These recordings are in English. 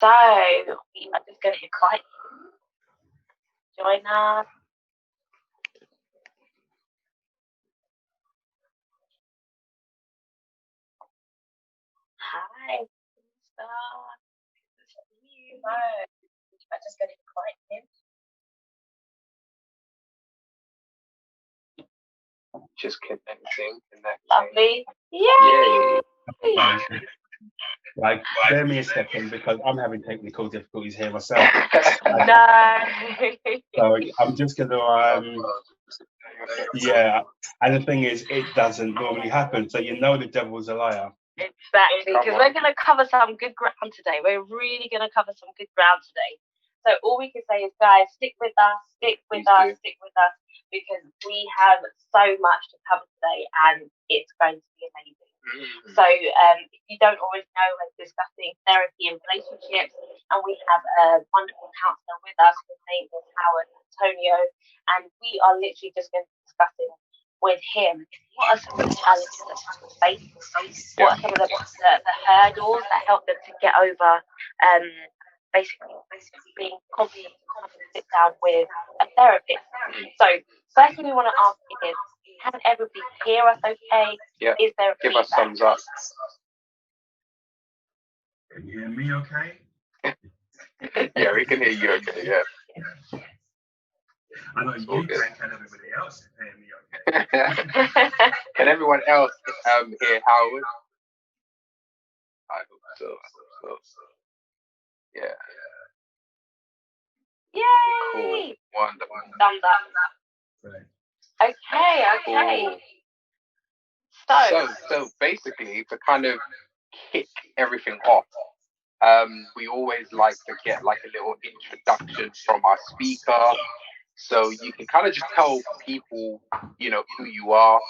So we are just going to invite you to join us. Hi, Mr. I'm just going to invite him. Just connecting in that Lovely. Yay! Like, bear me a second because I'm having technical difficulties here myself. No. So I'm just gonna yeah. And the thing is, it doesn't normally happen. So you know the devil's a liar. Exactly, because we're going to cover some good ground today. We're really going to cover some good ground today. So all we can say is, guys, stick with us, stick with us, because we have so much to cover today, and it's going to be amazing. So if you don't already know, we're discussing therapy and relationships, and we have a wonderful counsellor with us. His name is Howard Antonio, and we are literally just going to be discussing with him what are some of the challenges that people face, what are some of the hurdles that help them to get over basically being confident to sit down with a therapist. So first thing we want to ask is, can everybody hear us okay? Yeah. Is there Give us thumbs up. Can you hear me okay? Yeah, we can hear you okay, yeah. I know you can everybody else hear me okay. Can everyone else hear Howard? I hope so. Yeah. Yay! Cool. Wonderful. Thumbs up. Right. Okay. Cool. So basically, to kind of kick everything off, we always like to get like a little introduction from our speaker. So you can kind of just tell people, you know, who you are,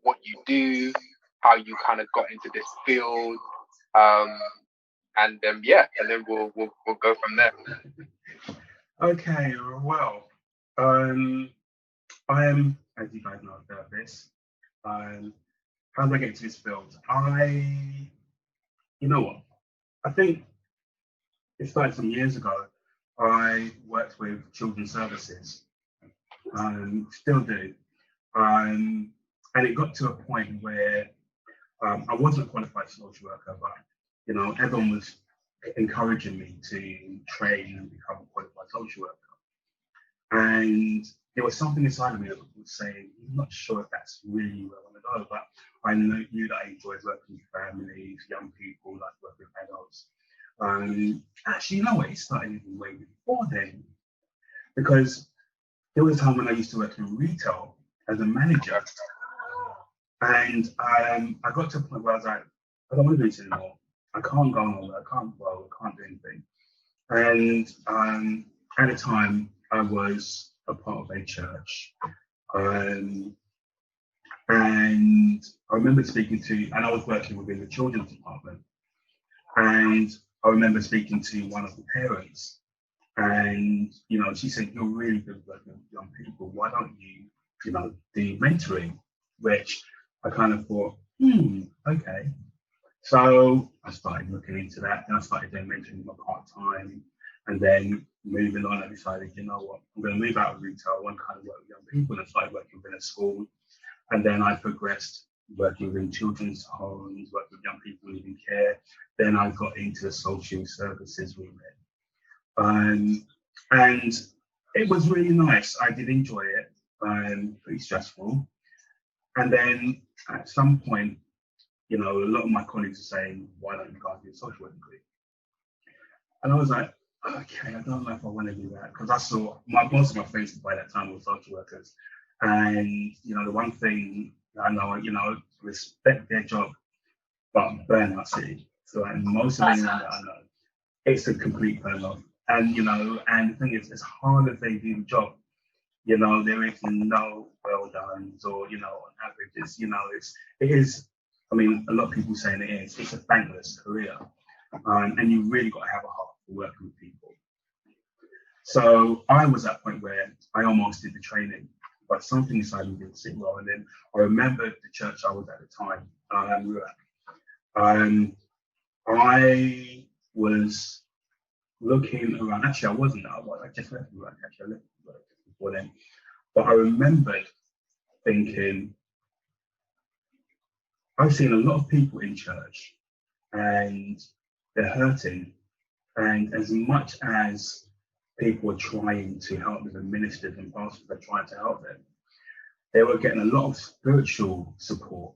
what you do, how you kind of got into this field, and then we'll go from there. Okay, well, I am, as you guys know, a therapist. How did I get into this field? You know what? I think it started some years ago. I worked with children's services, still do. And it got to a point where I wasn't a qualified social worker, but you know, everyone was encouraging me to train and become a qualified social worker. And there was something inside of me that was saying, I'm not sure if that's really where I want to go, but I knew that I enjoyed working with families, young people, like working with adults. Actually, you know what? It started even way before then, because there was a time when I used to work in retail as a manager, and I got to a point where I was like, I don't want to do this anymore. I can't go on, I can't grow, I can't do anything. And at the time, I was a part of a church. And I remember speaking to, and I was working within the children's department. And I remember speaking to one of the parents. And, you know, she said, you're really good working with young people. Why don't you, you know, do mentoring? Which I kind of thought, okay. So I started looking into that, and I started doing mentoring part-time. And then moving on, I decided, you know what, I'm going to move out of retail. I want to kind of work with young people, and I started working within a school. And then I progressed working within children's homes, working with young people needing care. Then I got into the social services remit. And it was really nice. I did enjoy it, pretty stressful. And then at some point, you know, a lot of my colleagues are saying, why don't you guys do a social work degree? And I was like, okay, I don't know if I want to do that, because I saw most of my friends by that time were social workers. And, you know, the one thing I know, you know, respect their job, but burnout city. So like most of them that I know, it's a complete burnout. And, you know, and the thing is, as hard as they do the job, you know, there is no well done, or, you know, on average, it's, you know, it is, I mean, a lot of people saying it's a thankless career. And you really got to have a heart for working with people. So I was at a point where I almost did the training, but something inside me didn't sit well. And then I remembered the church I was at the time. I was looking around. Actually, I wasn't. I just left work. Actually, I left work before then. But I remembered thinking, I've seen a lot of people in church and they're hurting. And as much as people are trying to help them, and ministers and pastors are trying to help them, they were getting a lot of spiritual support.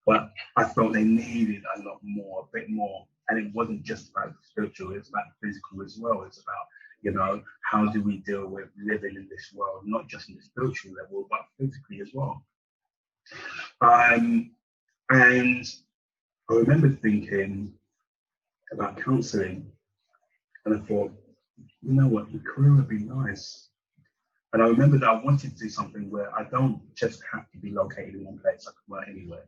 But I felt they needed a lot more, a bit more. And it wasn't just about spiritual, it's about physical as well. It's about, how do we deal with living in this world, not just in the spiritual level, but physically as well. And I remember thinking about counselling, and I thought, you know what, the career would be nice. And I remember that I wanted to do something where I don't just have to be located in one place, I can work anywhere.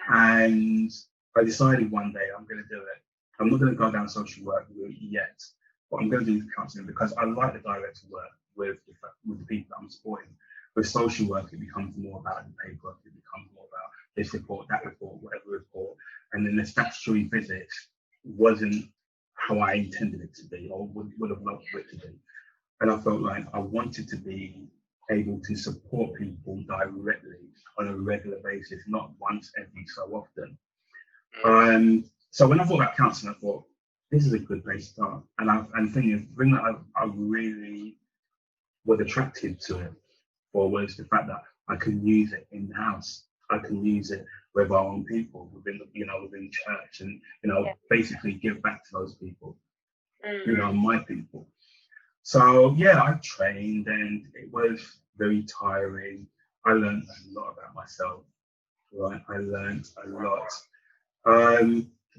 And I decided one day I'm going to do it. I'm not going to go down social work route yet, but I'm going to do counselling because I like the direct work with the people that I'm supporting. With social work, it becomes more about the paperwork, it becomes more about this report, that report, whatever report. And then the statutory physics wasn't how I intended it to be or would have loved it to be. And I felt like I wanted to be able to support people directly on a regular basis, not once every so often. So when I thought about counselling, I thought, this is a good place to start. And the thing that I really was attracted to it for was the fact that I can use it in the house. I can use it with our own people within church, and basically give back to those people, my people. So I trained, and it was very tiring. I learned a lot about myself. Right, I learned a lot.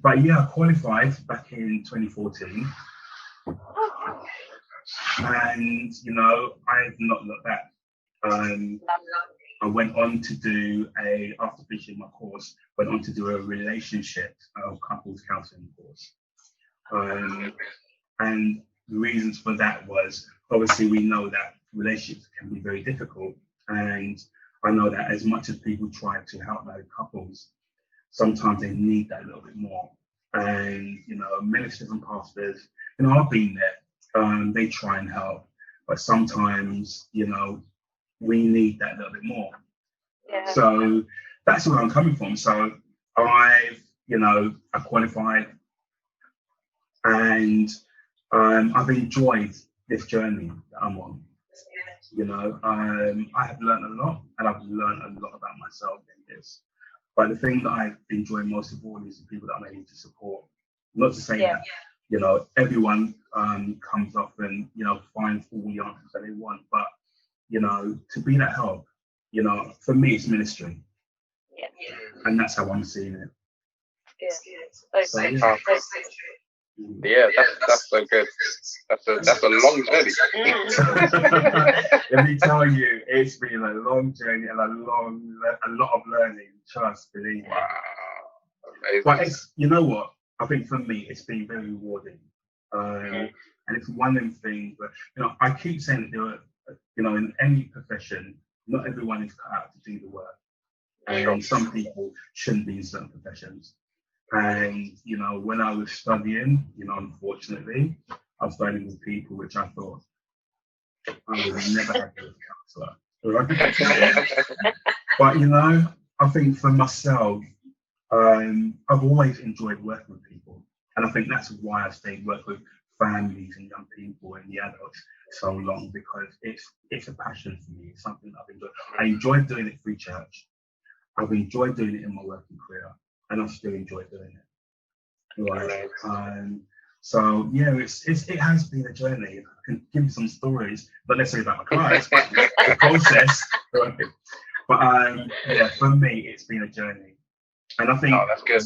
But I qualified back in 2014, and I've not looked back. I went on to do after finishing my course, went on to do a relationship couples counselling course. And the reasons for that was, obviously, we know that relationships can be very difficult. And I know that as much as people try to help married couples, sometimes they need that a little bit more. And, ministers and pastors, I've been there, they try and help, but sometimes, we need that little bit more. Yeah. So that's where I'm coming from. So I qualified, and I've enjoyed this journey that I'm on. I have learned a lot, and I've learned a lot about myself in this. But the thing that I enjoy most of all is the people that I'm able to support. Not to say that, everyone comes up and, finds all the answers that they want, but, to be that help, for me, it's ministry. Yeah. And that's how I'm seeing it. Yeah, that's so good. That's a long journey. Let me tell you, it's been a long journey and a lot of learning. Trust, believe me. Wow, amazing. But you know what? I think for me, it's been very rewarding, and it's one of them things. But I keep saying that in any profession, not everyone is cut out to do the work, and some people shouldn't be in certain professions. And when I was studying, unfortunately, I was studying with people which I thought I would have never had as a counsellor. But I think for myself, I've always enjoyed working with people, and I think that's why I stayed working with families and young people and the adults so long, because it's a passion for me. It's something I've enjoyed. I enjoyed doing it through church. I've enjoyed doing it in my working career, and I still enjoy doing it. Right. So it has been a journey. I can give you some stories, not necessarily about my clients, but the process. But for me, it's been a journey. And I think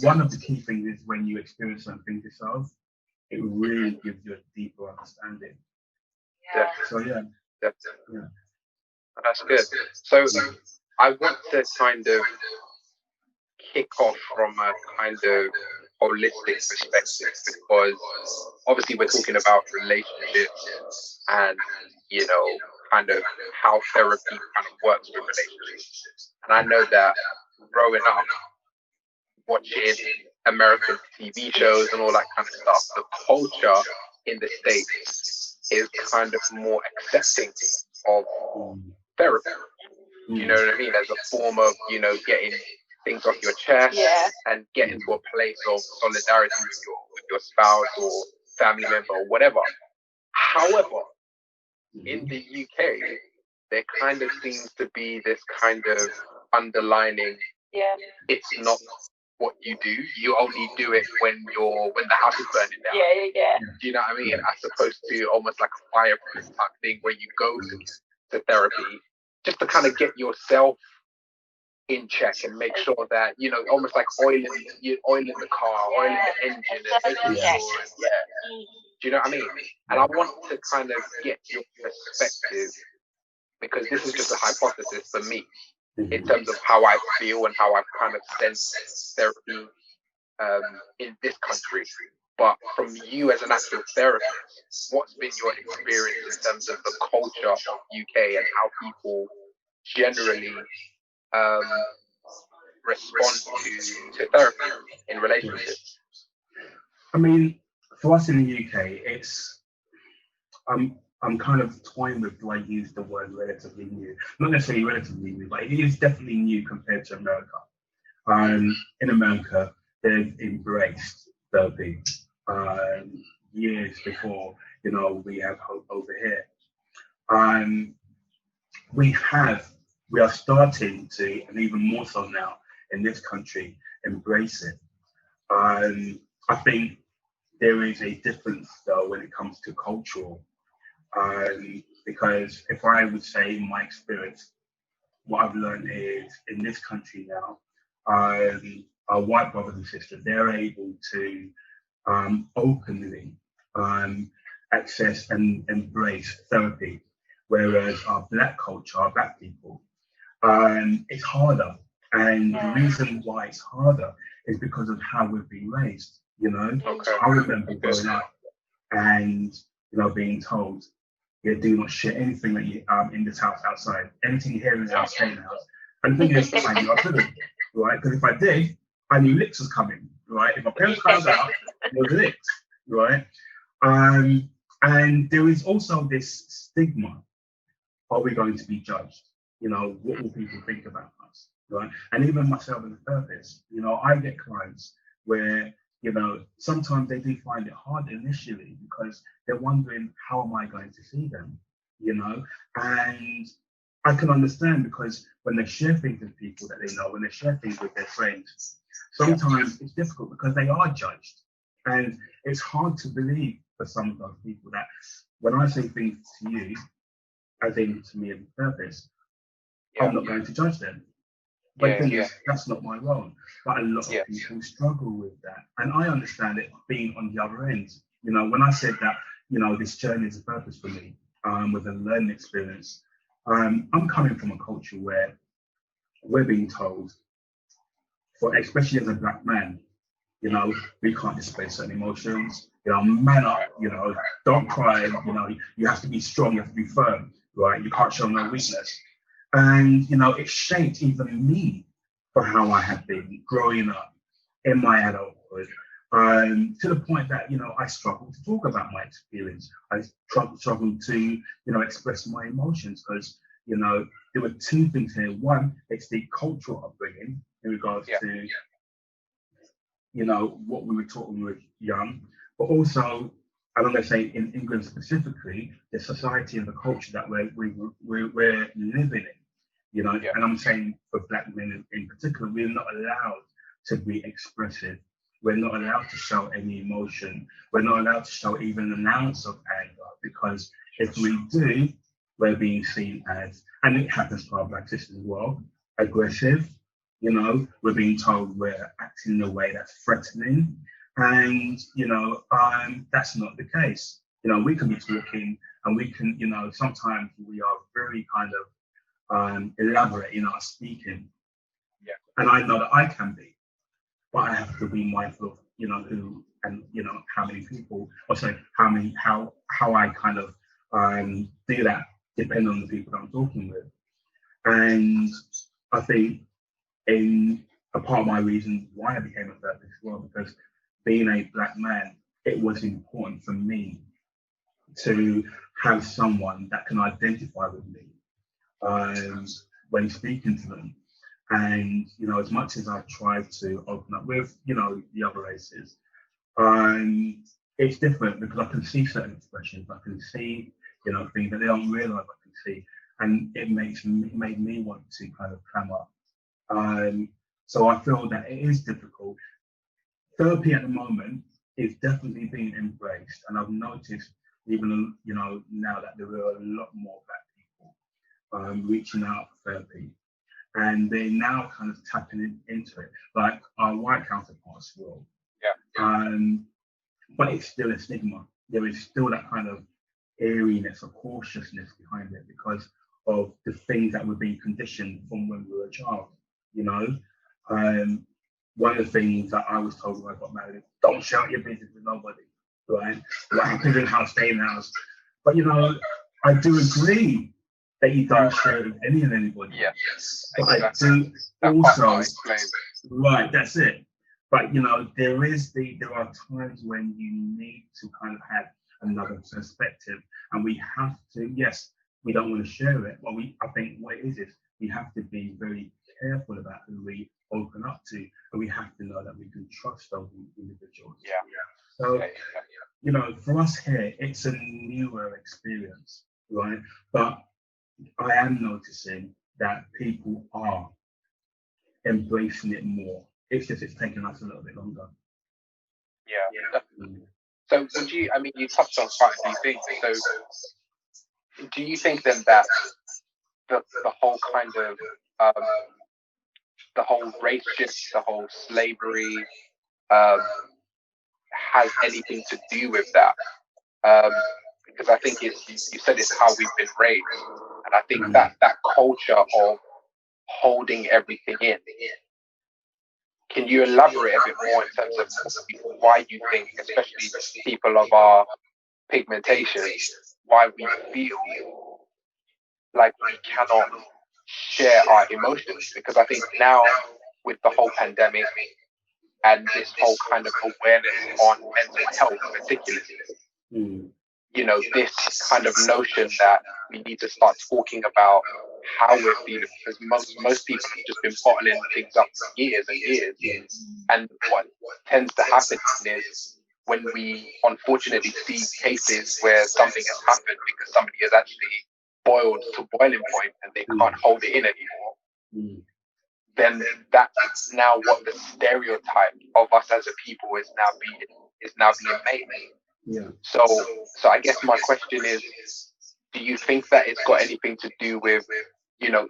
one of the key things is when you experience something yourself, it really gives you a deeper understanding. Yeah. So definitely. That's good. So I want to kind of kick off from a kind of holistic perspective, because obviously we're talking about relationships and kind of how therapy kind of works with relationships. And I know that growing up, watching American TV shows and all that kind of stuff, the culture in the States is kind of more accepting of therapy. You know what I mean? As a form of, you know, getting things off your chest and getting to a place of solidarity with your spouse or family member or whatever. However, in the UK, there kind of seems to be this kind of underlining, it's not what you do. You only do it when the house is burning down. Do you know what I mean? As opposed to almost like a fireproof type thing where you go to therapy just to kind of get yourself in check and make sure that, you know, almost like oiling the car, oiling the engine, and making sure, do you know what I mean? And I want to kind of get your perspective, because this is just a hypothesis for me, in terms of how I feel and how I've kind of sensed therapy in this country. But from you as an actual therapist, what's been your experience in terms of the culture of UK and how people generally respond to therapy in relationships? I mean, for us in the UK, it's I'm kind of toying with, do I use the word relatively new? Not necessarily relatively new, but it is definitely new compared to America. In America, they've embraced therapy years before, you know, we have over here. We are starting to, and even more so now in this country, embrace it. I think there is a difference though when it comes to cultural, because if I would say my experience, what I've learned is in this country now, our white brothers and sisters, they're able to openly access and embrace therapy, whereas our black culture, our black people, it's harder. And the reason why it's harder is because of how we've been raised, you know. I remember growing up and, you know, being told, yeah, do not share anything that you in this house outside. Anything you hear in this house, stay in the house. And the thing is, I knew I couldn't, right? Because if I did, I knew licks was coming, right? If my parents found out, there was licks, right? And there is also this stigma: are we going to be judged? You know, what will people think about us, right? And even myself as a therapist, you know, I get clients where, you know, sometimes they do find it hard initially because they're wondering, how am I going to see them, you know? And I can understand, because when they share things with people that they know, when they share things with their friends, sometimes it's difficult because they are judged. And it's hard to believe for some of those people that when I say things to you, as in to me as a therapist, I'm not going to judge them. But the thing is, that's not my role. But a lot of people struggle with that. And I understand it being on the other end. You know, when I said that, you know, this journey is a purpose for me, with a learning experience, I'm coming from a culture where we're being told, for especially as a black man, you know, we can't display certain emotions, you know, man up, you know, don't cry, you know, you have to be strong, you have to be firm, right? You can't show no weakness. And, you know, it shaped even me for how I have been growing up in my adulthood, to the point that, you know, I struggled to talk about my experience. I struggled to, you know, express my emotions because, you know, there were two things here. One, it's the cultural upbringing in regards to, you know, what we were taught when we were young, but also, and I'm going to say in England specifically, the society and the culture that we're living in, you know, and I'm saying for black men in particular, we're not allowed to be expressive. We're not allowed to show any emotion. We're not allowed to show even an ounce of anger, because if we do, we're being seen as, and it happens to our black sisters as well, aggressive. You know, we're being told we're acting in a way that's threatening, and you know, that's not the case. You know, we can be talking, and we can, you know, sometimes we are very kind of elaborate in our speaking. And I know that I can be, but I have to be mindful of, you know, who and you know how many people, or sorry, how I kind of do that, depending on the people that I'm talking with. And I think in a part of my reason why I became a therapist as well, because being a black man, it was important for me to have someone that can identify with me when speaking to them. And, as much as I've tried to open up with, the other races, it's different because I can see certain expressions, I can see, things that they don't realize I can see. And it made me want to kind of clam up. So I feel that it is difficult. Therapy at the moment is definitely being embraced. And I've noticed even, now that there are a lot more black people reaching out for therapy. And they're now kind of tapping into it, like our white counterparts will. Yeah. But it's still a stigma. There is still that kind of airiness or cautiousness behind it because of the things that were being conditioned from when we were a child. One of the things that I was told when I got married is don't share your business with nobody, right? Like I'm in house, stay in the house. But I do agree that you don't share it with any and anybody. Yeah. But exactly. I do also, right, that's it. But there are times when you need to kind of have another perspective, and we have to. Yes, we don't want to share it, but I think what it is we have to be very careful about who we open up to, and we have to know that we can trust those individuals. Yeah. So, for us here, it's a newer experience, right? But I am noticing that people are embracing it more. It's just it's taking us a little bit longer. Yeah. So you touched on quite a few things. So do you think then that the whole kind of the whole race shift, the whole slavery has anything to do with that? Because I think you said it's how we've been raised. And I think that culture of holding everything in. Can you elaborate a bit more in terms of why you think, especially people of our pigmentation, why we feel like we cannot share our emotions? Because I think now with the whole pandemic and this whole kind of awareness on mental health particularly, this kind of notion that we need to start talking about how we're feeling, because most people have just been bottling things up for years and years. And what tends to happen is when we unfortunately see cases where something has happened because somebody has actually boiled to boiling point and they can't hold it in anymore, then that's now what the stereotype of us as a people is now being made. So I guess my question is, do you think that it's got anything to do with,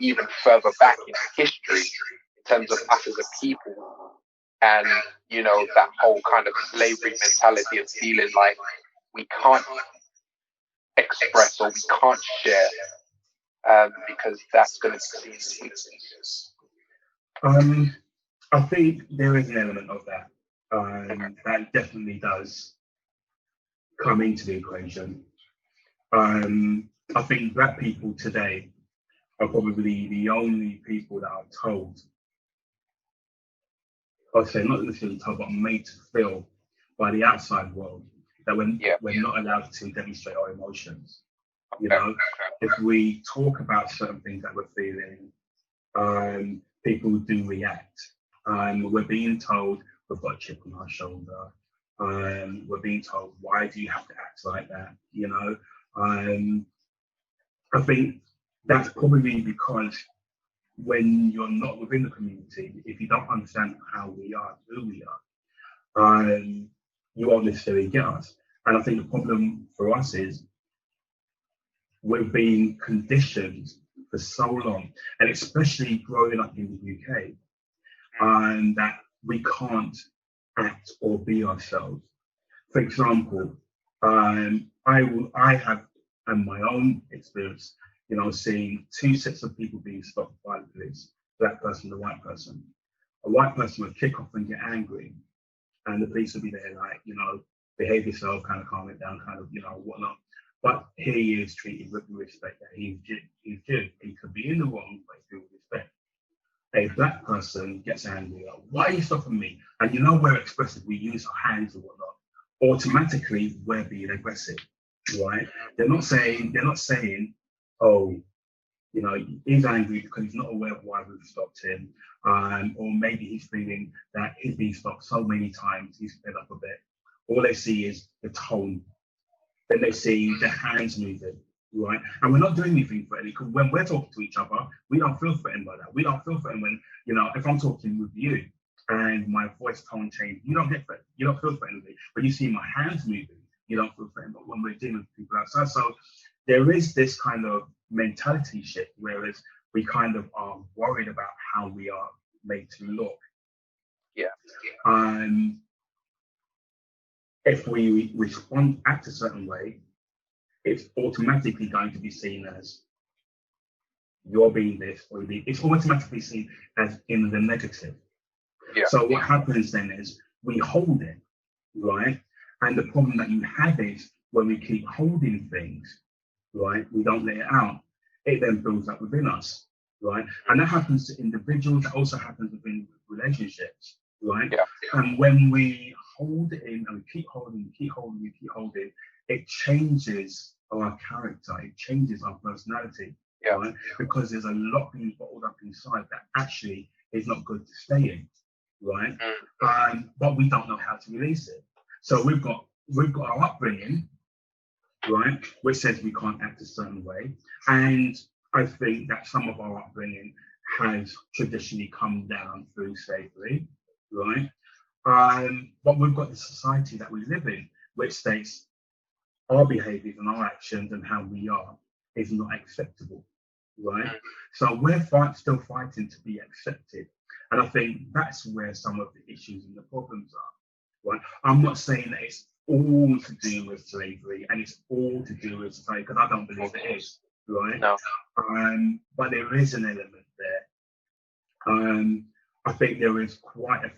even further back in history in terms of us as a people and, that whole kind of slavery mentality of feeling like we can't express or we can't share because that's going to be seen as weakness? I think there is an element of that. That definitely does come into the equation. I think black people today are probably the only people that are told, I'd say not necessarily told, but made to feel by the outside world that we're not allowed to demonstrate our emotions. If we talk about certain things that we're feeling, people do react. We're being told we've got a chip on our shoulder. We're being told, why do you have to act like that? I think that's probably because when you're not within the community, if you don't understand how we are, who we are, you won't necessarily get us. And I think the problem for us is we're being conditioned for so long, and especially growing up in the UK, that we can't act or be ourselves. For example, I have, in my own experience, seeing two sets of people being stopped by the police, black person and a white person. A white person would kick off and get angry, and the police would be there like, behave yourself, kind of calm it down, kind of, whatnot. But here he is treated with the respect that he's due. He could be in the wrong, but he's due with respect. a black person gets angry, like, why are you stopping me? And you know we're expressive, we use our hands and whatnot. Automatically, we're being aggressive, right? They're not saying, oh, you know, he's angry because he's not aware of why we've stopped him, or maybe he's feeling that he's been stopped so many times, he's fed up a bit. All they see is the tone. Then they see the hands moving, right? And we're not doing anything for it because when we're talking to each other, we don't feel threatened by that. We don't feel threatened when, you know, if I'm talking with you and my voice tone changes, you don't get threatened. You don't feel threatened with it. But you see my hands moving, you don't feel threatened. But when we're dealing with people outside, so there is this kind of mentality shift, whereas we kind of are worried about how we are made to look. Yeah. If we respond, act a certain way, it's automatically going to be seen as you're being this or it's automatically seen as in the negative. Yeah. So what happens then is we hold it, right? And the problem that you have is when we keep holding things, right, we don't let it out, it then builds up within us, right? And that happens to individuals, that also happens within relationships, right? Yeah. And when we hold it in and we keep holding, it changes our character, it changes our personality, Yeah. right? Because there's a lot being bottled up inside that actually is not good to stay in, right? But we don't know how to release it. So we've got our upbringing, right, which says we can't act a certain way. And I think that some of our upbringing has traditionally come down through slavery, right? But we've got the society that we live in, which states our behaviors and our actions and how we are is not acceptable, right? So we're still fighting to be accepted. And I think that's where some of the issues and the problems are, right? I'm not saying that it's all to do with slavery and it's all to do with society, because I don't believe it is, right? No. But there is an element there. I think there is quite a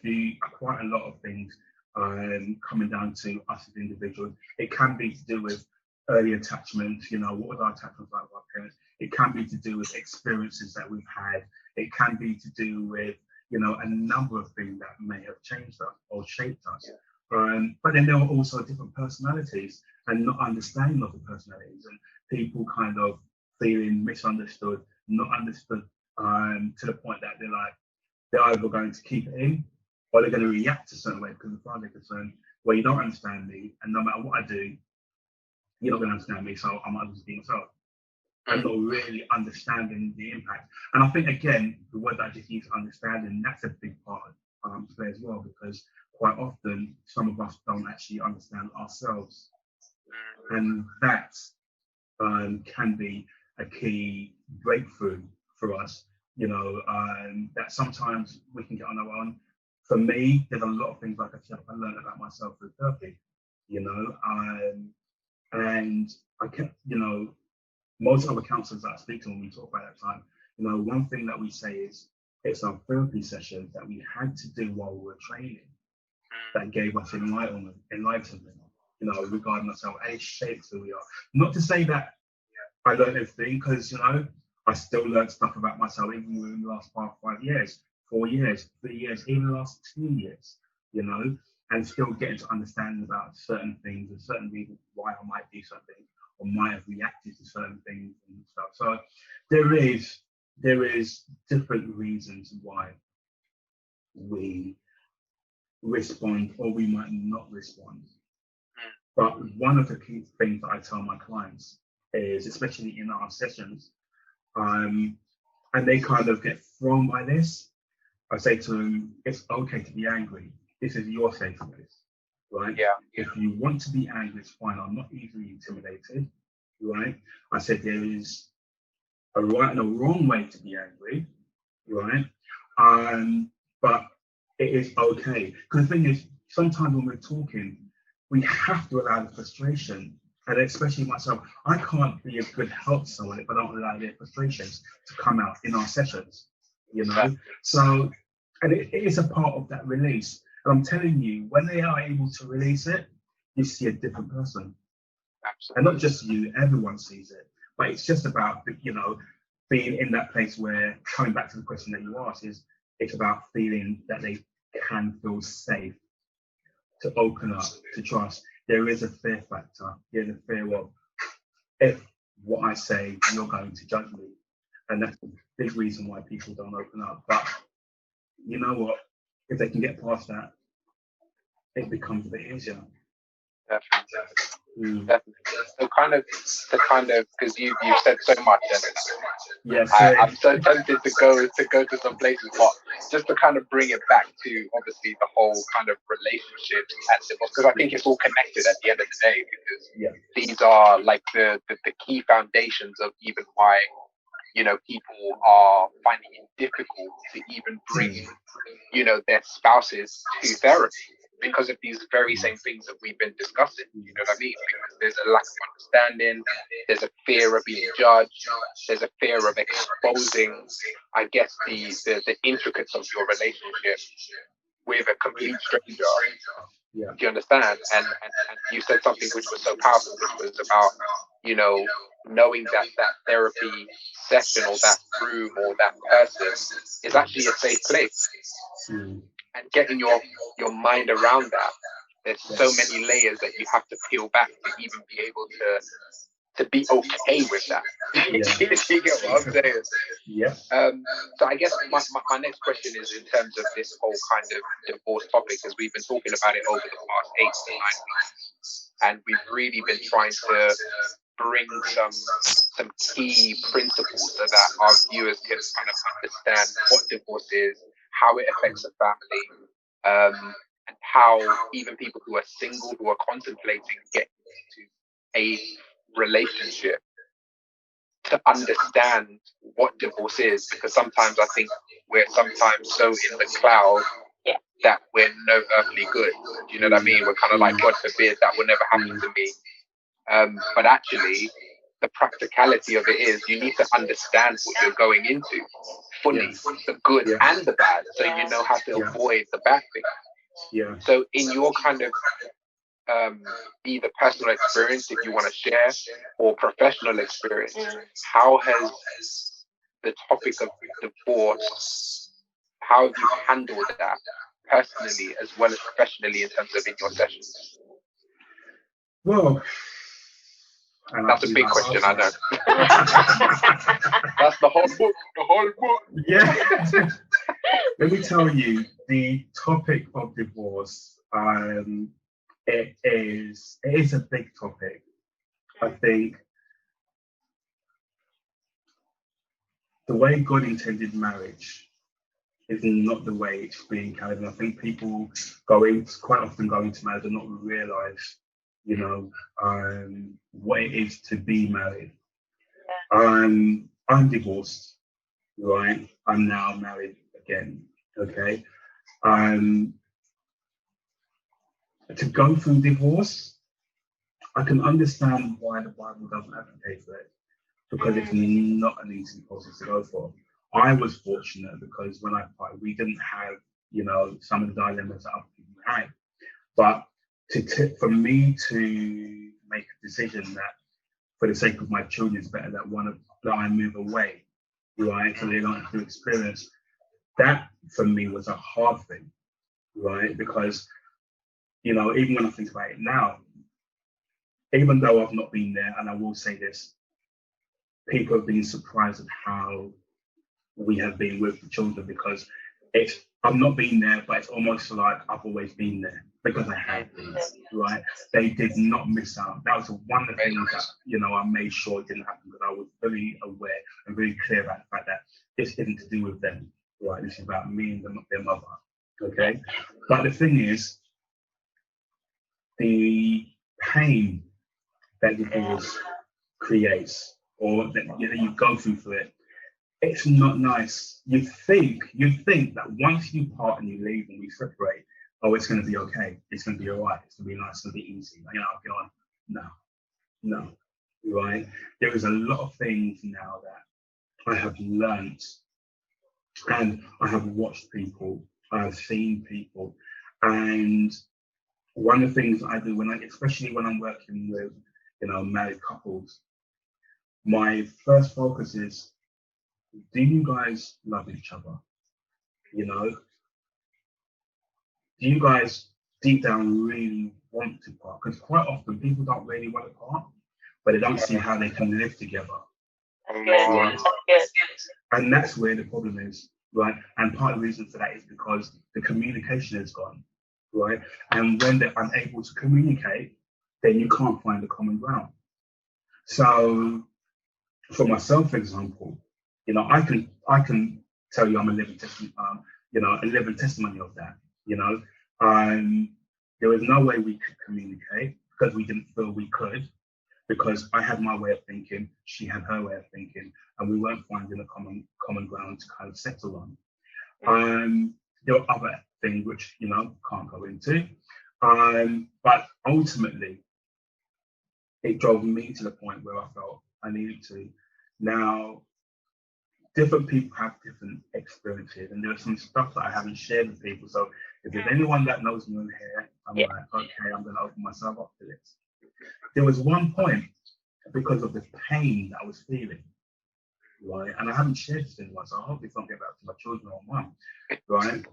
lot of things coming down to us as individuals. It can be to do with early attachments, you know, what was our attachments like with our parents? It can be to do with experiences that we've had. It can be to do with, you know, a number of things that may have changed us or shaped us. Yeah. But then there are also different personalities and not understanding of the personalities and people kind of feeling misunderstood, not understood to the point that they're either going to keep it in or they're going to react a certain way because as far as they're concerned, well, you don't understand me, and no matter what I do, you're not going to understand me, so I might as well just be myself. I'm not really understanding the impact. And I think, again, the word that I just used, understanding, that's a big part of play as well, because quite often some of us don't actually understand ourselves. And that can be a key breakthrough for us, you know, that sometimes we can get on our own. For me, there's a lot of things, like I said, I learned about myself through therapy, you know, and I kept, you know, most other counsellors that I speak to when we talk about that time, you know, one thing that we say is it's our therapy sessions that we had to do while we were training that gave us enlightenment, you know, regarding ourselves, and it shapes who we are. Not to say that I learned everything, because, you know, I still learned stuff about myself even within the last 5 years, 4 years, 3 years, even the last 2 years, you know, and still getting to understand about certain things and certain reasons why I might do something or might have reacted to certain things and stuff. So there is different reasons why we respond or we might not respond. But one of the key things that I tell my clients is, especially in our sessions, and they kind of get thrown by this, I say to them, it's okay to be angry. This is your safe place, right? Yeah. If you want to be angry, it's fine. I'm not easily intimidated, right? I said there is a right and a wrong way to be angry, right? But it is okay. Because the thing is, sometimes when we're talking, we have to allow the frustration, and especially myself, I can't be a good help to someone if I don't allow their frustrations to come out in our sessions, you know? Yeah. So, and it is a part of that release. And I'm telling you, when they are able to release it, you see a different person. Absolutely. And not just you, everyone sees it. But it's just about, you know, being in that place where, coming back to the question that you asked, is it's about feeling that they can feel safe to open up, to trust. There is a fear factor. There's a fear of, if what I say, you're going to judge me. And that's a big reason why people don't open up. But you know what? If they can get past that, it becomes a bit easier. Definitely. So kind of, because you've said so much, and yes, I'm so tempted to go to some places, but just to kind of bring it back to obviously the whole kind of relationships and divorce, because I think it's all connected at the end of the day, because these are like the key foundations of even why, you know, people are finding it difficult to even bring, you know, their spouses to therapy, because of these very same things that we've been discussing. You know what I mean? Because there's a lack of understanding, there's a fear of being judged, there's a fear of exposing, I guess, the intricacies of your relationship with a complete stranger. Yeah. Do you understand? And you said something which was so powerful, which was about, you know, knowing that therapy session or that room or that person is actually a safe place. And getting your mind around that, there's so many layers that you have to peel back to even be able to be okay with that. You get what I'm saying? Yeah. So I guess my next question is in terms of this whole kind of divorce topic, because we've been talking about it over the past 8 to 9 weeks, and we've really been trying to bring some key principles so that our viewers can kind of understand what divorce is, how it affects a family, and how even people who are single, who are contemplating getting into a relationship, to understand what divorce is, because sometimes I think we're sometimes so in the cloud that we're no earthly good. Do you know what I mean? We're kind of like, God forbid, that will never happen to me. But actually, the practicality of it is you need to understand what you're going into fully, the good and the bad, so you know how to avoid the bad thing. Yeah. So in your kind of either personal experience, if you want to share, or professional experience, how has the topic of divorce, how have you handled that personally as well as professionally in terms of in your sessions? Well, that's a big question, I know. That's the whole book. Yeah. Let me tell you, the topic of divorce, it is a big topic. I think the way God intended marriage is not the way it's being carried. And I think people quite often go into marriage and not realize, you know, what it is to be married. I'm divorced, right? I'm now married again. Okay. To go through divorce, I can understand why the Bible doesn't advocate for it, because it's not an easy process to go for. I was fortunate because when I parted, we didn't have, you know, some of the dilemmas that other people had. But for me to make a decision that, for the sake of my children, it's better that I move away, right? So they don't have to experience that. For me, was a hard thing, right? Because, you know, even when I think about it now, even though I've not been there, and I will say this, people have been surprised at how we have been with the children, because I've not been there, but it's almost like I've always been there, because I have been, right? They did not miss out. That was one of the things that, you know, I made sure it didn't happen, because I was very aware and very clear about the fact that this isn't to do with them, right? This is about me and their mother, okay? But the thing is, the pain that divorce creates, or that you go through for it, it's not nice. You'd think that once you part and you leave and we separate, oh, it's going to be okay. It's going to be all right. It's going to be nice. It's going to be easy. You know, I'll go on. No, right? There is a lot of things now that I have learned, and I have watched people, I have seen people, and one of the things I do especially when I'm working with, you know, married couples, my first focus is, do you guys love each other? You know, do you guys deep down really want to part? Because quite often people don't really want to part, but they don't see how they can live together. Right? And that's where the problem is, right? And part of the reason for that is because the communication is gone, right? And when they're unable to communicate, then you can't find a common ground. So, for myself, for example, you know, I can tell you I'm a living testimony of that. You know, there was no way we could communicate because we didn't feel we could, because I had my way of thinking, she had her way of thinking, and we weren't finding a common ground to kind of settle on. There were other things which, you know, can't go into, but ultimately it drove me to the point where I felt I needed to. Now, different people have different experiences, and there's some stuff that I haven't shared with people. So if there's anyone that knows me on here, I'm like, okay, I'm going to open myself up to this. There was one point, because of the pain that I was feeling, right? And I haven't shared this with anyone, so I hope it's not get back to my children or mum, right?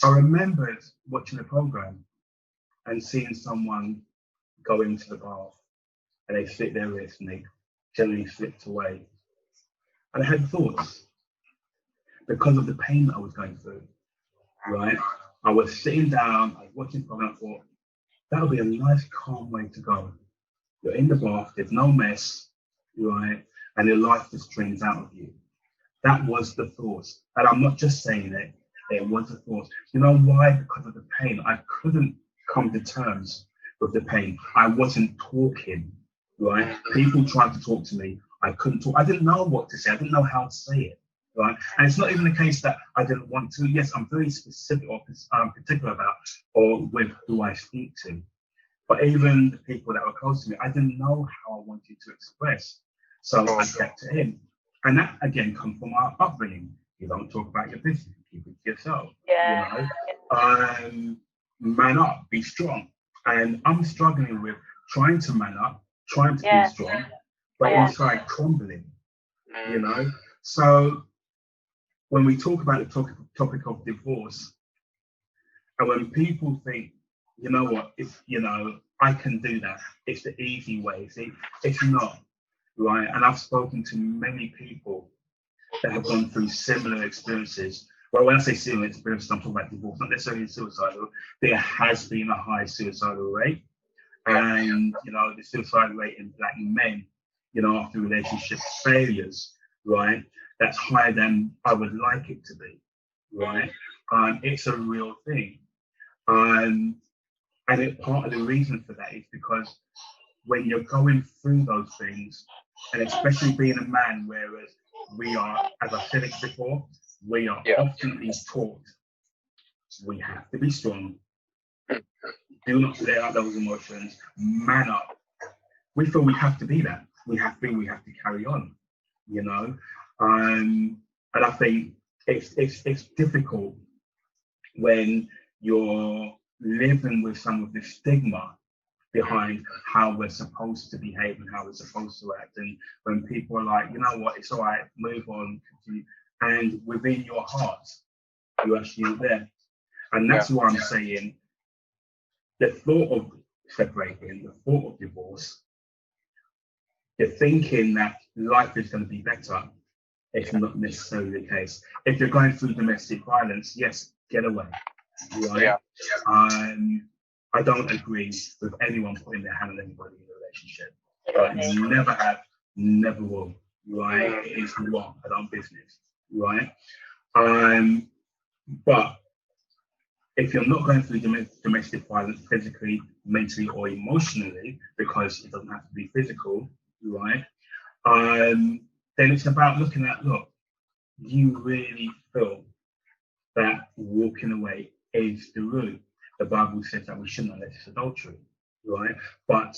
I remembered watching the program and seeing someone go into the bath and they slit their wrist and they generally slipped away. And I had thoughts because of the pain that I was going through, right? I was sitting down, I was watching the program, I thought, that would be a nice, calm way to go. You're in the bath, there's no mess, right? And your life just drains out of you. That was the thoughts. And I'm not just saying it, it was the thoughts. You know why? Because of the pain. I couldn't come to terms with the pain. I wasn't talking, right? People tried to talk to me. I couldn't talk. I didn't know what to say. I didn't know how to say it, right? And it's not even the case that I didn't want to. Yes, I'm very specific or particular about or with who I speak to. But even the people that were close to me, I didn't know how I wanted to express. So I kept it in. And that, again, comes from our upbringing. You don't talk about your business, you keep it to yourself. Yeah. You know? Man up, be strong. And I'm struggling with trying to man up, trying to be strong, but inside crumbling, you know? So when we talk about the topic of divorce, and when people think, you know what, if, you know, I can do that, it's the easy way. See, it's not, right? And I've spoken to many people that have gone through similar experiences. Well, when I say similar experiences, I'm talking about divorce, not necessarily suicidal. There has been a high suicidal rate. And, you know, the suicide rate in Black men, you know, after relationship failures, right, that's higher than I would like it to be, right? It's a real thing. And part of the reason for that is because when you're going through those things, and especially being a man, whereas we are, as I said it before, we are often taught we have to be strong, do not let out those emotions, man up. We feel we have to be that. We have to carry on, you know. And I think it's difficult when you're living with some of the stigma behind how we're supposed to behave and how we're supposed to act. And when people are like, you know what, it's all right, move on, continue. And within your heart, you're actually there. And that's why I'm saying the thought of separating, the thought of divorce, the thinking that life is going to be better, it's not necessarily the case. If you're going through domestic violence, yes, get away. Right? I don't agree with anyone putting their hand on anybody in a relationship. Never have, never will. Right? It is not our own business. Right? But if you're not going through domestic violence physically, mentally, or emotionally, because it doesn't have to be physical, right? Then it's about looking at, look, you really feel that walking away is the route. The Bible says that we shouldn't unless it's adultery, right? But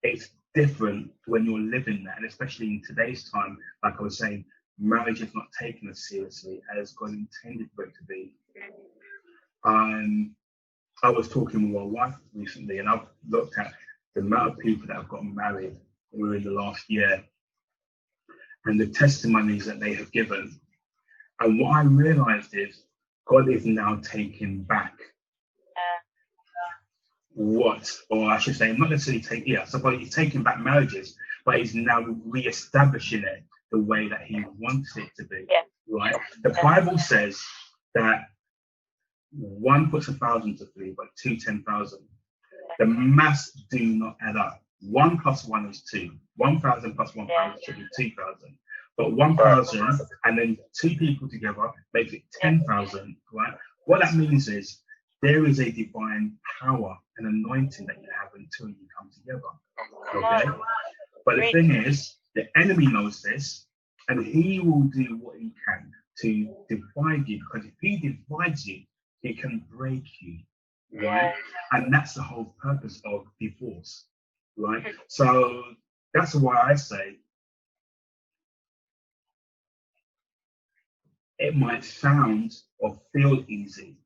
it's different when you're living that, and especially in today's time, like I was saying, marriage is not taken as seriously as God intended for it to be. I was talking with my wife recently, and I've looked at the amount of people that have gotten married within the last year, and the testimonies that they have given. And what I realized is God is now taking back what, or I should say, not necessarily so he's taking back marriages, but he's now re-establishing it the way that he wants it to be. Right? The Bible says that one puts 1,000 to flee, but two 10,000. The maths do not add up. 1 + 1 is 2. 1,000 + 1,000 should be 2,000. But 1,000 and then 2 people together makes it 10,000, right? What that means is there is a divine power and anointing that you have until you come together. Okay? But the thing is, the enemy knows this, and he will do what he can to divide you, because if he divides you, he can break you, right? And that's the whole purpose of divorce, right? So that's why I say it might sound or feel easy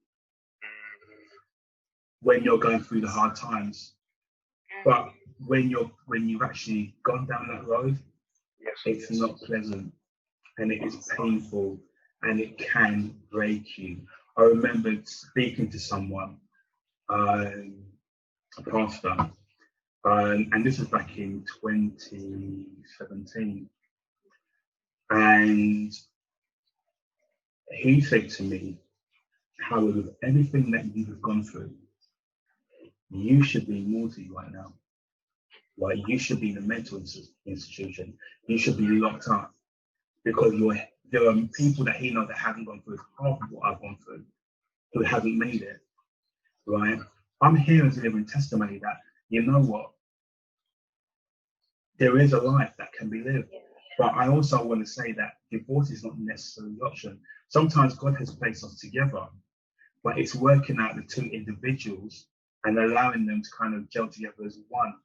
when you're going through the hard times, but when you've actually gone down that road, it's not pleasant, and it is painful, and it can break you. I remember speaking to someone, a pastor, and this was back in 2017, and he said to me, Howard, with everything that you have gone through, you should be mortal right now. Like, you should be in a mental institution. You should be locked up, because there are people that he knows that haven't gone through half of what I've gone through, who haven't made it, right? I'm here as a living testimony that, you know what, there is a life that can be lived. But I also want to say that divorce is not necessarily the option. Sometimes God has placed us together, but it's working out the two individuals and allowing them to kind of gel together as one.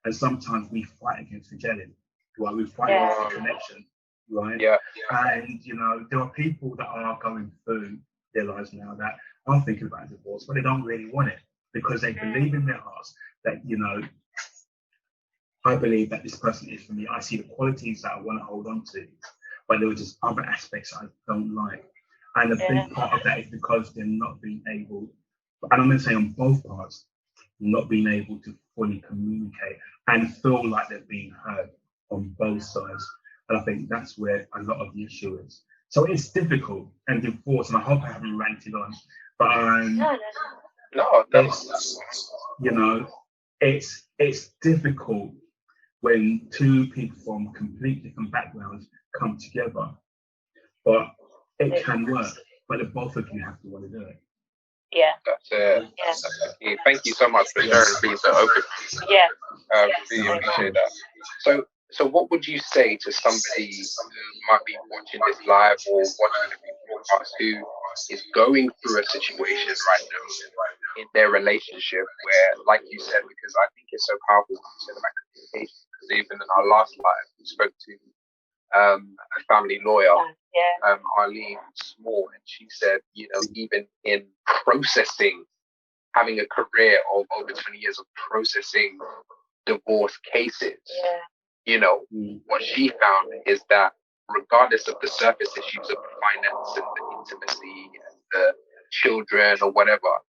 And sometimes we fight against the gelling, right? We fight against the connection, right? And, you know, there are people that are going through their lives now that are thinking about divorce, but they don't really want it, because they believe in their hearts that, you know, I believe that this person is for me. I see the qualities that I want to hold on to, but there are just other aspects I don't like. And a big part of that is because they're not being able, and I'm going to say on both parts, not being able to fully communicate and feel like they're being heard on both sides. And I think that's where a lot of the issue is. So it's difficult, and divorce, and I hope I haven't ranted on, but you know, it's difficult when two people from complete different backgrounds come together, but it can work, but the both of you have to want to do it. That's it. That's the key. Thank you so much for sharing, being so open. Really appreciate that. So what would you say to somebody who might be watching this live or watching the broadcast, who is going through a situation right now in their relationship where, like you said, because I think it's so powerful what you said about communication, because even in our last live, we spoke to a family lawyer, Arlene Small, and she said, you know, even in processing, having a career of over 20 years of processing divorce cases, you know, what she found is that regardless of the surface issues of the finance and the intimacy and the children or whatever,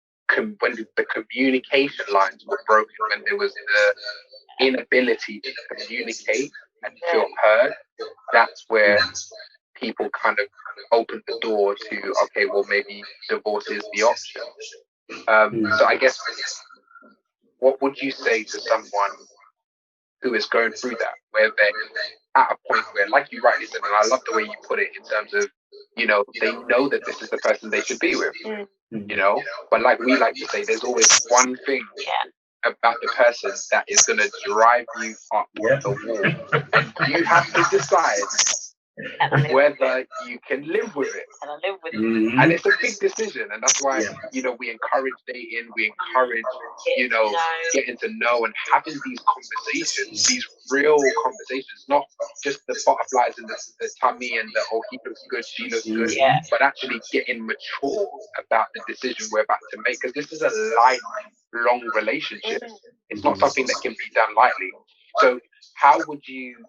when the communication lines were broken, when there was the inability to communicate and feel heard, that's where people kind of opened the door to, okay, well, maybe divorce is the option. So I guess, what would you say to someone who is going through that, where they're at a point where, like you rightly said, and I love the way you put it in terms of, you know, they know that this is the person they should be with, you know, but like we like to say, there's always one thing about the person that is going to drive you up the wall, and you have to decide whether you can live with it. And it's a big decision, and that's why, you know, we encourage dating, we encourage, you know, getting to know and having these conversations, these real conversations, not just the butterflies in the tummy and the, oh, he looks good, she looks good, but actually getting mature about the decision we're about to make, because this is a lifelong relationship. It's not something that can be done lightly. So how would you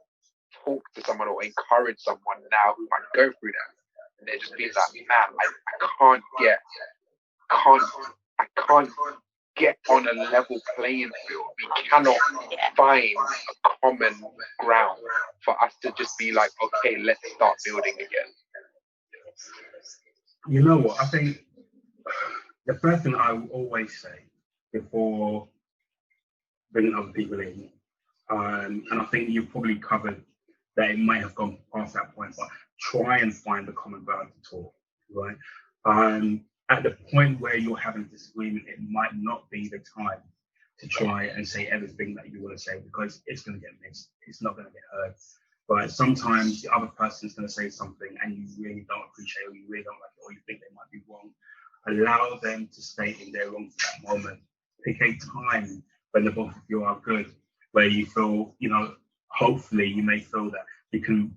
talk to someone or encourage someone now who might go through that, and they're just being like, man, I can't get on a level playing field. We cannot find a common ground for us to just be like, okay, let's start building again. You know what? I think the first thing I will always say before bringing other people in, and I think you've probably covered that it might have gone past that point, but try and find the common ground to talk, right? At the point where you're having a disagreement, it might not be the time to try and say everything that you want to say, because it's going to get missed. It's not going to get heard. But sometimes the other person's going to say something and you really don't appreciate it, or you really don't like it, or you think they might be wrong. Allow them to state if they're wrong for that moment. Pick a time when the both of you are good, where you feel, hopefully you may feel that you can,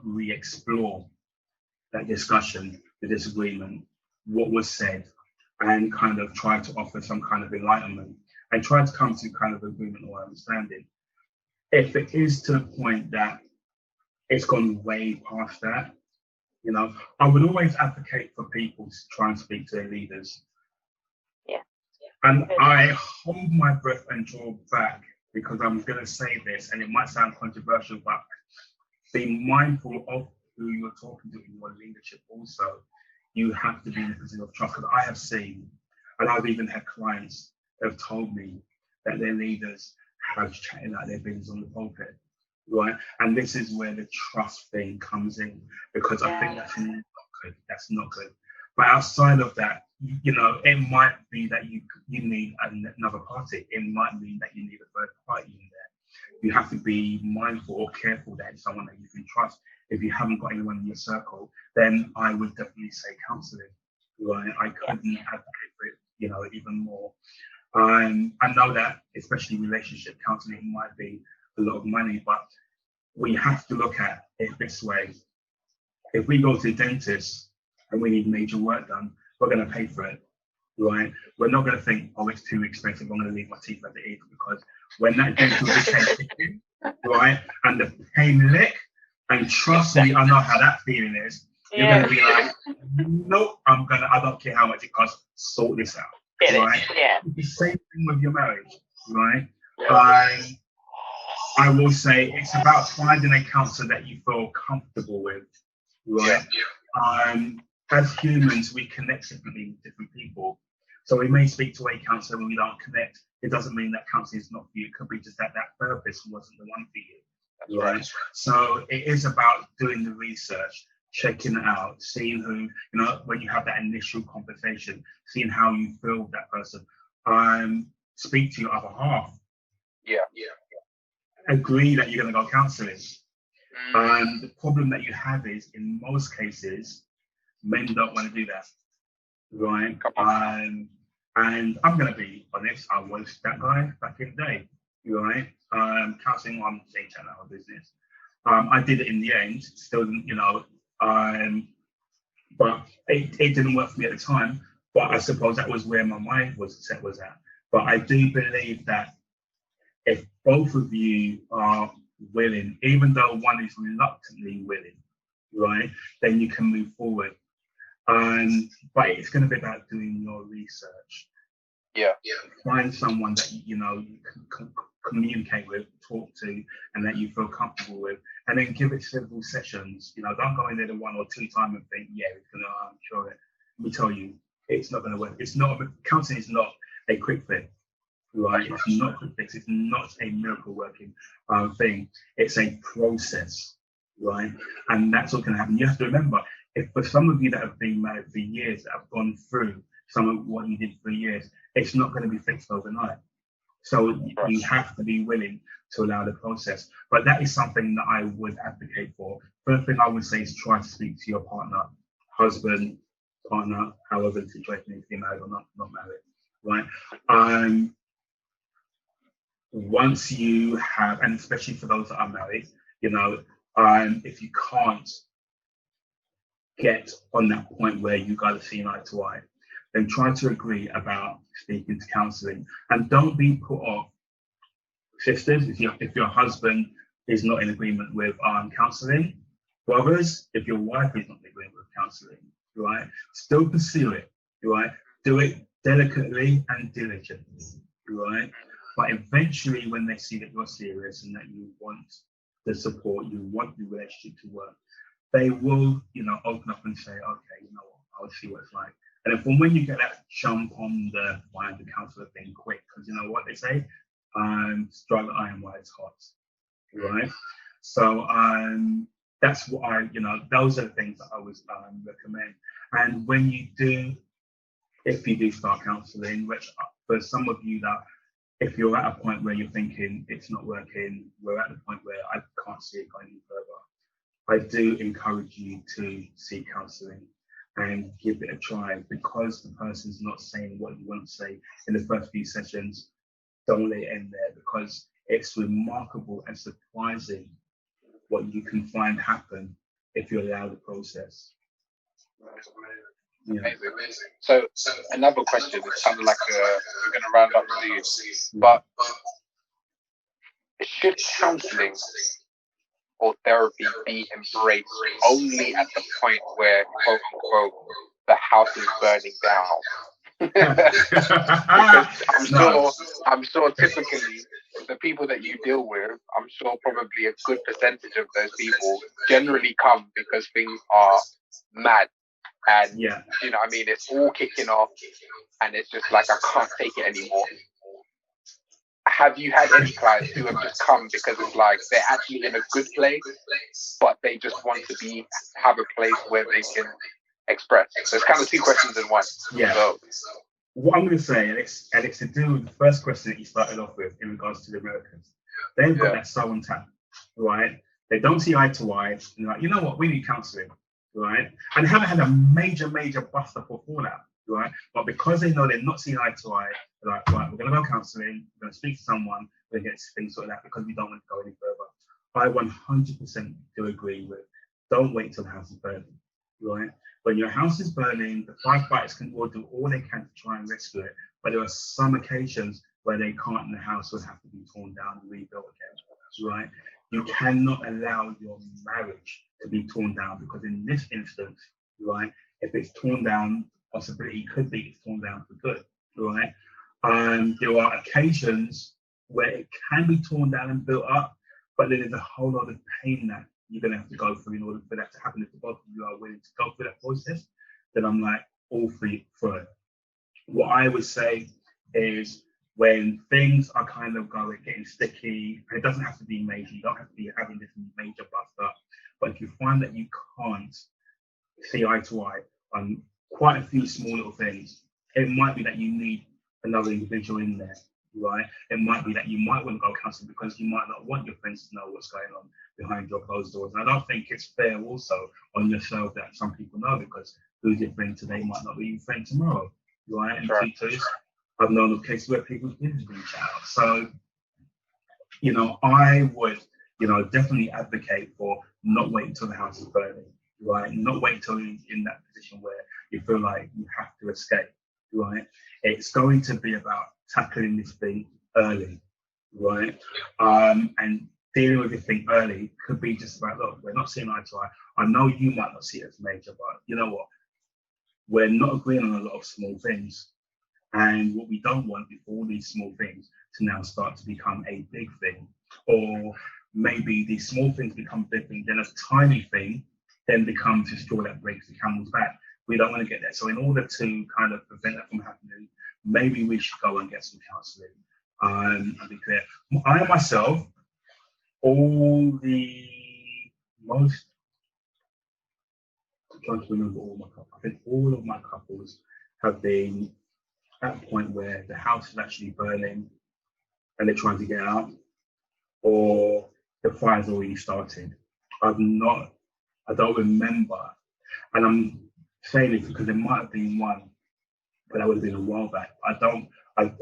re-explore that discussion, the disagreement, what was said, and kind of try to offer some kind of enlightenment and try to come to kind of agreement or understanding. If it is to the point that it's gone way past that, I would always advocate for people to try and speak to their leaders. Yeah. And I hold my breath and draw back, because I'm going to say this, and it might sound controversial, but be mindful of who you're talking to in your leadership also. You have to be in a position of trust, because I have seen, and I've even had clients that have told me that their leaders have chatted out their business on the pulpit, right? And this is where the trust thing comes in, because I think that's not good. That's not good. But outside of that, it might be that you need another party. It might mean that you need a third party in there. You have to be mindful or careful that it's someone that you can trust. If you haven't got anyone in your circle, then I would definitely say counselling. Right? I couldn't advocate for it, even more. I know that especially relationship counselling might be a lot of money, but we have to look at it this way. If we go to the dentist and we need major work done, we're going to pay for it, right? We're not going to think, oh, it's too expensive, I'm going to leave my teeth at the end, because when that dental is in, right, and the pain lick, and trust me, I know how that feeling is. You're going to be like, nope, I don't care how much it costs, sort this out, right? Yeah. The same thing with your marriage, right? I will say it's about finding a counsellor that you feel comfortable with, right? As humans, we connect differently with different people. So we may speak to a counsellor when we don't connect. It doesn't mean that counselling is not for you. It could be just that therapist wasn't the one for you, right? So it is about doing the research, checking it out, seeing who, when you have that initial conversation, seeing how you feel with that person. Speak to your other half. Yeah. Agree that you're going to go counselling. The problem that you have is, in most cases, men don't want to do that, right? And I'm going to be honest, I was that guy back in the day, right? Counselling on say channel our business. I did it in the end, still, but it didn't work for me at the time. But I suppose that was where my mind was at. But I do believe that if both of you are willing, even though one is reluctantly willing, right, then you can move forward. But it's going to be about doing your research. Yeah. Find someone that you can communicate with, talk to, and that you feel comfortable with, and then give it several sessions. Don't go in there the 1 or 2 time and think, yeah, it's gonna. I'm sure it. Let me tell you, it's not going to work. It's not. Counseling is not a quick fix, right? It's not a quick fix. It's not a miracle working thing. It's a process, right? And that's what can happen. You have to remember, if for some of you that have been married for years, that have gone through some of what you did for years, it's not going to be fixed overnight. So you have to be willing to allow the process. But that is something that I would advocate for. First thing I would say is try to speak to your partner, husband, partner, however the situation is, be married or not married, right? Once you have, and especially for those that are married, if you can't get on that point where you guys are seeing eye to eye, then try to agree about speaking to counselling, and don't be put off. Sisters, if your husband is not in agreement with counselling. Brothers, if your wife is not in agreement with counselling, right, still pursue it, right? Do it delicately and diligently, right? But eventually, when they see that you're serious and that you want the support, you want the relationship to work, they will, open up and say, okay, you know what, I'll see what it's like. And then from when you get that jump on the find the counsellor thing quick, because you know what they say, strike the iron while it's hot, right? So that's what those are the things that I would recommend. And when you do, if you do start counselling, which for some of you that, if you're at a point where you're thinking it's not working, we're at the point where I can't see it going any further, I do encourage you to seek counselling and give it a try, because the person's not saying what you want to say in the first few sessions. Don't let it end there, because it's remarkable and surprising what you can find happen if you allow the process. Yeah. Amazing. So another question is kind of like we're going to round up soon, but should counselling or therapy be embraced only at the point where, quote unquote, the house is burning down? Because I'm sure typically the people that you deal with, I'm sure probably a good percentage of those people generally come because things are mad. And you know what I mean, it's all kicking off and it's just like, I can't take it anymore. Have you had any clients who have just come because it's like they're actually in a good place, but they just want to have a place where they can express? So it's kind of two questions in one. Yeah. So, what I'm going to say, and it's to do with the first question that you started off with in regards to the Americans. They've got that so on tap, right? They don't see eye to eye. They're like, you know what, we need counselling, right? And they haven't had a major bust up or fallout, right? But because they know they're not seeing eye to eye, they're like, right, we're going to go counselling, we're going to speak to someone, we're going to get things sorted out because we don't want to go any further. I 100% do agree with, don't wait till the house is burning, right? When your house is burning, the firefighters can all do all they can to try and rescue it, but there are some occasions where they can't, and the house will have to be torn down and rebuilt again, right? You cannot allow your marriage to be torn down, because in this instance, right, if it's torn down, possibility could be it's torn down for good, right? There are occasions where it can be torn down and built up, but then there's a whole lot of pain that you're going to have to go through in order for that to happen. If both of you are willing to go through that process, then I'm like all for it. What I would say is, when things are kind of getting sticky, and it doesn't have to be major, you don't have to be having this major bust up, but if you find that you can't see eye to eye on quite a few small little things, it might be that you need another individual in there, right? It might be that you might want to go counselling because you might not want your friends to know what's going on behind your closed doors. And I don't think it's fair also on yourself that some people know, because who's your friend today might not be your friend tomorrow, right? And I've known of cases where people's business have been shut out. So, I would, definitely advocate for not waiting until the house is burning, right? Not wait until you're in that position where you feel like you have to escape, right? It's going to be about tackling this thing early, right? And dealing with this thing early could be just about, look, we're not seeing eye to eye. I know you might not see it as major, but you know what? We're not agreeing on a lot of small things. And what we don't want is all these small things to now start to become a big thing. Or maybe these small things become a big thing, then a tiny thing then becomes a straw that breaks the camel's back. We don't want to get there. So in order to kind of prevent that from happening, maybe we should go and get some counselling. And be clear, I myself, I'm trying to remember all my couples. I think all of my couples have been at a point where the house is actually burning and they're trying to get out, or the fire's already started. I don't remember, and I'm saying this because there might have been one, but that would have been a while back. I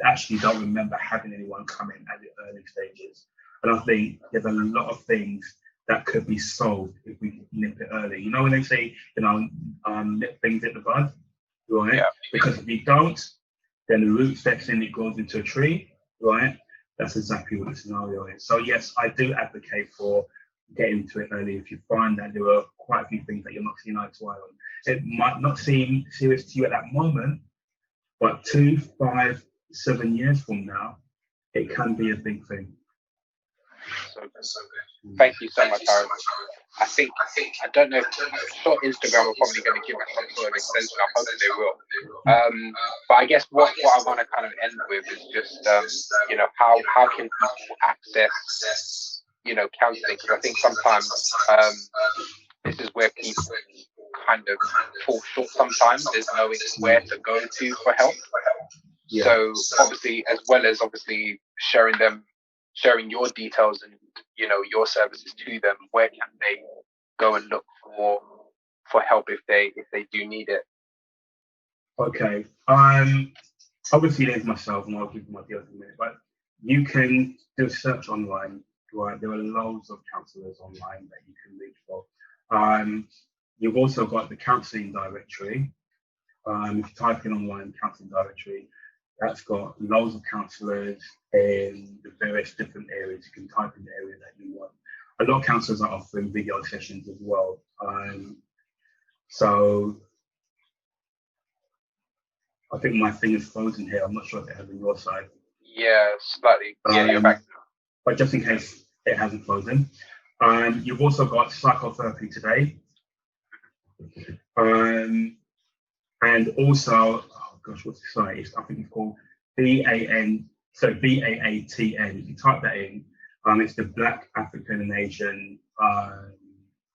actually don't remember having anyone come in at the early stages. And I think there's a lot of things that could be solved if we nip it early. You know when they say, nip things at the bud, right? Yeah. Because if you don't, then the root steps in, it grows into a tree, right? that's exactly what the scenario is. So yes, I do advocate for getting to it early if you find that there are quite a few things that you're not seeing eye to eye on. It might not seem serious to you at that moment, but 2, 5, 7 years from now, it can be a big thing. So good. Thank you so much, Aaron. I think, I don't know, I'm sure Instagram are probably going to give us some sort of extension. I'm hoping they will. But I guess what I want to kind of end with is just, you know, how can people access, you know, counselling? Because I think sometimes this is where people kind of fall short sometimes, is knowing where to go to for help. Yeah. So obviously, as well as obviously sharing your details and, you know, your services to them, where can they go and look for help if they do need it? Okay. Obviously there's myself, and I'll give you my details in a minute, but you can do a search online, right? There are loads of counsellors online that you can reach for. You've also got the counselling directory. If you type in online counselling directory, that's got loads of counsellors in the various different areas. You can type in the area that you want. A lot of counsellors are offering video sessions as well. So I think my thing is frozen here. I'm not sure if it has on your side. Yeah, slightly. Yeah, you're back. But just in case it hasn't frozen. You've also got Psychotherapy Today. And also, oh gosh, what's the site? I think it's called BAATN. If you type that in, it's the Black African and Asian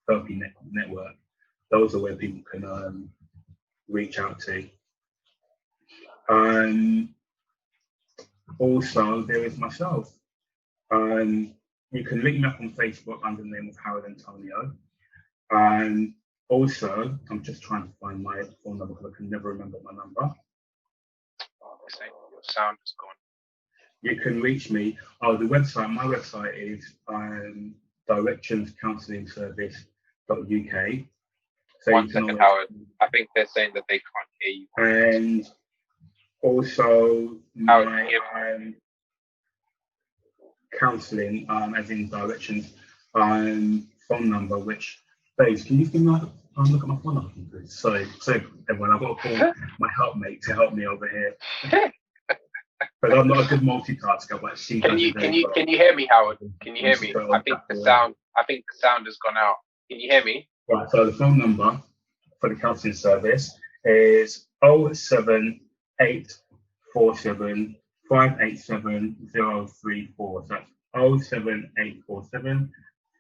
Therapy Network. Those are where people can reach out to. Also, there is myself. You can link me up on Facebook under the name of Howard Antonio. Also, I'm just trying to find my phone number because I can never remember my number. Oh, your sound is gone. You can reach me. Oh, my website is directionscounsellingservice.uk. So 1 second, Howard. I think they're saying that they can't hear you. And also my counselling, as in directions, phone number, which, babes, can you give me look at my phone number, please? Sorry, everyone, I've got to call my helpmate to help me over here. But I'm not a good multitasker, but she can you hear me, Howard? Can you hear me? I think the sound has gone out. Can you hear me? Right, so the phone number for the counselling service is 07847 587 034. So that's 07847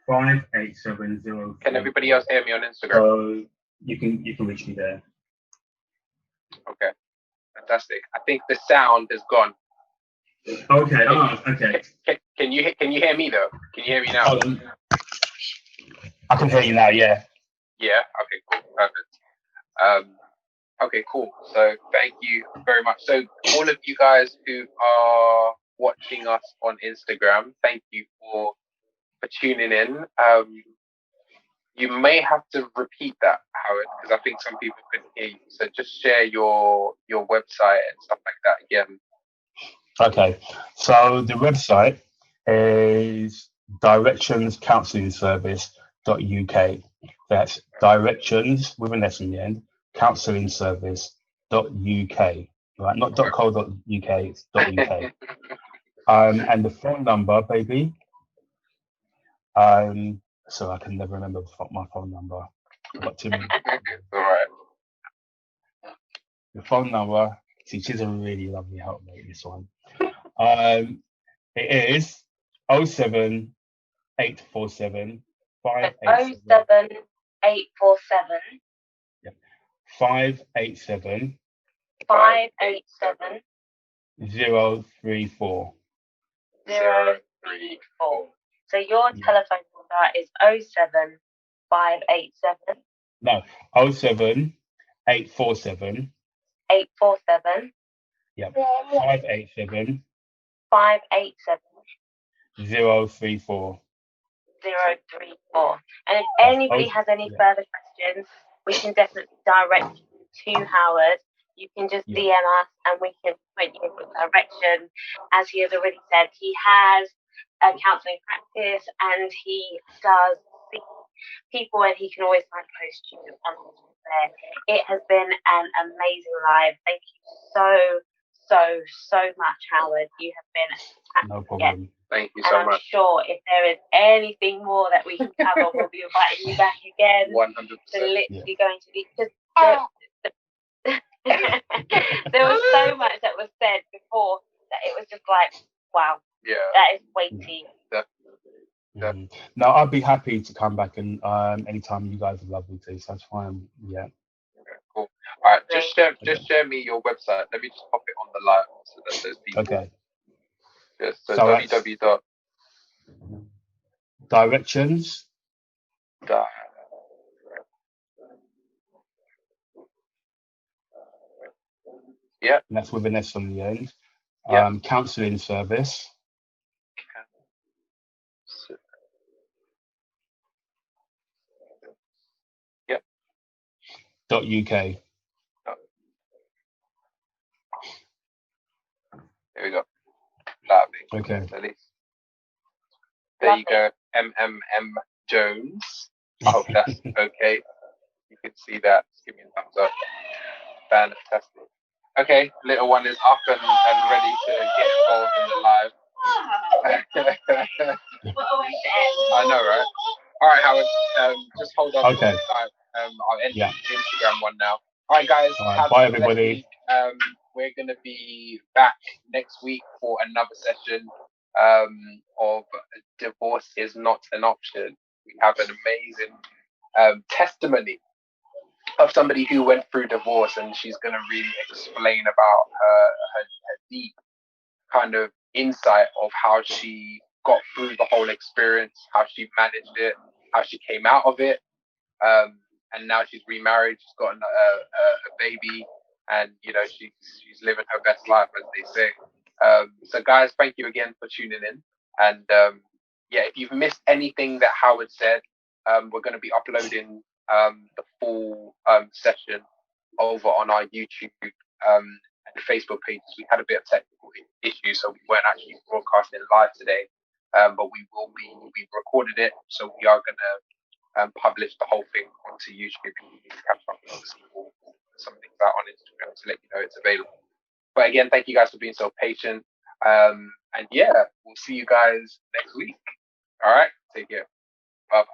587 034. Can everybody else hear me on Instagram? So you can reach me there. Okay, fantastic. I think the sound is gone. Okay. Okay. Can you hear me though? Can you hear me now? I can hear you now. Yeah. Yeah. Okay. Cool. Perfect. Okay. Cool. So thank you very much. So all of you guys who are watching us on Instagram, thank you for tuning in. You may have to repeat that, Howard, because I think some people couldn't hear you. So just share your website and stuff like that again. Okay, so the website is directionscounsellingservice.uk. That's directions with an S in the end, counsellingservice.uk. Right, not .co.uk, it's .uk. And the phone number, baby. So I can never remember my phone number. I've got too many. All right. The phone number. See, she's a really lovely helpmate, this one. It is 07847 587 587 034. So your telephone number is 07587. No, 07847. 847. Yep. 587. 034. And if anybody has any further questions, we can definitely direct you to Howard. you can just DM us and we can point you in the direction. As he has already said, he has a counselling practice and he does see people, and he can always signpost you on his there. It has been an amazing live. Thank you so much, Howard. You have been fantastic. No problem. Thank you so much. I'm much. sure if there is anything more that we can cover, we'll be inviting you back again. 100%. To literally go into because there was so much that was said before that it was just like, wow, that is weighty. Definitely. No, I'd be happy to come back and anytime you guys would love me to, so that's fine. Yeah. Okay, cool. All right, just share me your website. Let me just pop it on the live so that those people. Okay. Yes, so www. Directions. Yeah. And that's with an S on the end. Counselling service. Yep. .uk. There we go. Lovely. Okay. There you go. MMM Jones. I hope that's okay. You can see that. Just give me a thumbs up. Fantastic. Okay, little one is up and ready to get involved in the live. I know, right? All right, Howard. Just hold on. Okay. I'll end the Instagram one now. All right, guys. Bye, everybody. We're going to be back next week for another session of Divorce is Not an Option. We have an amazing testimony of somebody who went through divorce, and she's going to really explain about her deep kind of insight of how she got through the whole experience, how she managed it, how she came out of it. And now she's remarried, she's got a baby, and she's living her best life, as they say. So guys, thank you again for tuning in. And if you've missed anything that Howard said, we're going to be uploading the full session over on our YouTube and Facebook pages. We had a bit of technical issues, so we weren't actually broadcasting live today, but we recorded it, so we are going to publish the whole thing onto YouTube. You can catch up with some things out on Instagram to let you know it's available. But again, thank you guys for being so patient. And we'll see you guys next week. All right, take care. Bye.